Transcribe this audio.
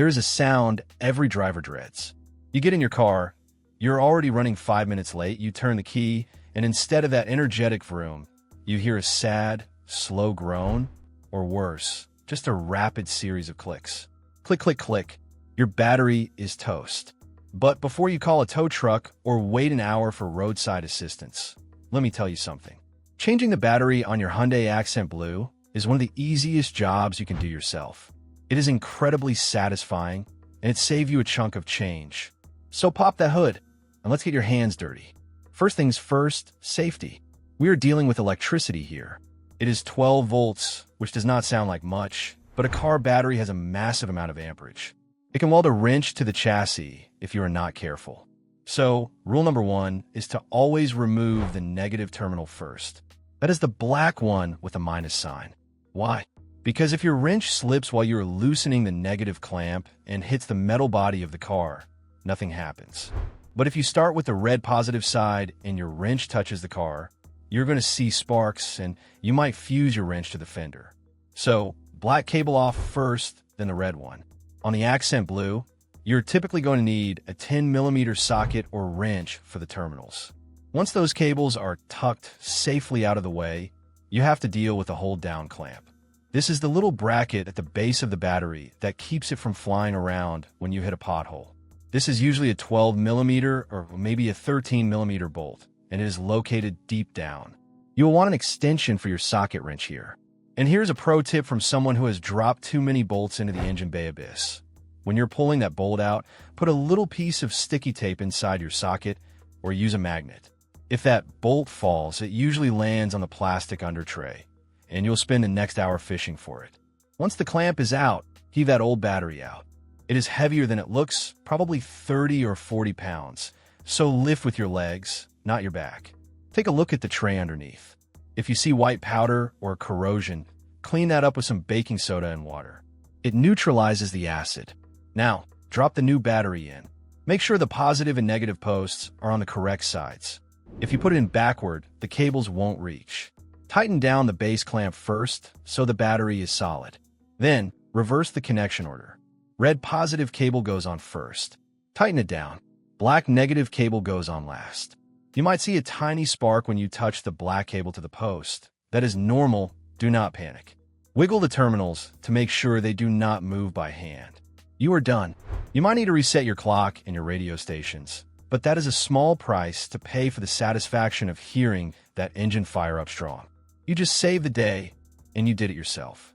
There is a sound every driver dreads. You get in your car, you're already running 5 minutes late, you turn the key, and instead of that energetic vroom, you hear a sad, slow groan, or worse, just a rapid series of clicks. Click, click, click. Your battery is toast. But before you call a tow truck or wait an hour for roadside assistance, let me tell you something. Changing the battery on your Hyundai Accent Blue is one of the easiest jobs you can do yourself. It is incredibly satisfying, and it saves you a chunk of change. So pop that hood, and let's get your hands dirty. First things first, safety. We are dealing with electricity here. It is 12 volts, which does not sound like much, but a car battery has a massive amount of amperage. It can weld a wrench to the chassis if you are not careful. So, rule number 1 is to always remove the negative terminal first. That is the black one with a minus sign. Why? Because if your wrench slips while you're loosening the negative clamp and hits the metal body of the car, nothing happens. But if you start with the red positive side and your wrench touches the car, you're going to see sparks and you might fuse your wrench to the fender. So, black cable off first, then the red one. On the Accent Blue, you're typically going to need a 10mm socket or wrench for the terminals. Once those cables are tucked safely out of the way, you have to deal with a hold-down clamp. This is the little bracket at the base of the battery that keeps it from flying around when you hit a pothole. This is usually a 12mm or maybe a 13mm bolt, and it is located deep down. You will want an extension for your socket wrench here. And here's a pro tip from someone who has dropped too many bolts into the engine bay abyss. When you're pulling that bolt out, put a little piece of sticky tape inside your socket or use a magnet. If that bolt falls, it usually lands on the plastic under tray, and you'll spend the next hour fishing for it. Once the clamp is out, heave that old battery out. It is heavier than it looks, probably 30 or 40 pounds, so lift with your legs, not your back. Take a look at the tray underneath. If you see white powder or corrosion, clean that up with some baking soda and water. It neutralizes the acid. Now, drop the new battery in. Make sure the positive and negative posts are on the correct sides. If you put it in backward, the cables won't reach. Tighten down the base clamp first so the battery is solid. Then, reverse the connection order. Red positive cable goes on first. Tighten it down. Black negative cable goes on last. You might see a tiny spark when you touch the black cable to the post. That is normal, do not panic. Wiggle the terminals to make sure they do not move by hand. You are done. You might need to reset your clock and your radio stations, but that is a small price to pay for the satisfaction of hearing that engine fire up strong. You just saved the day, and you did it yourself.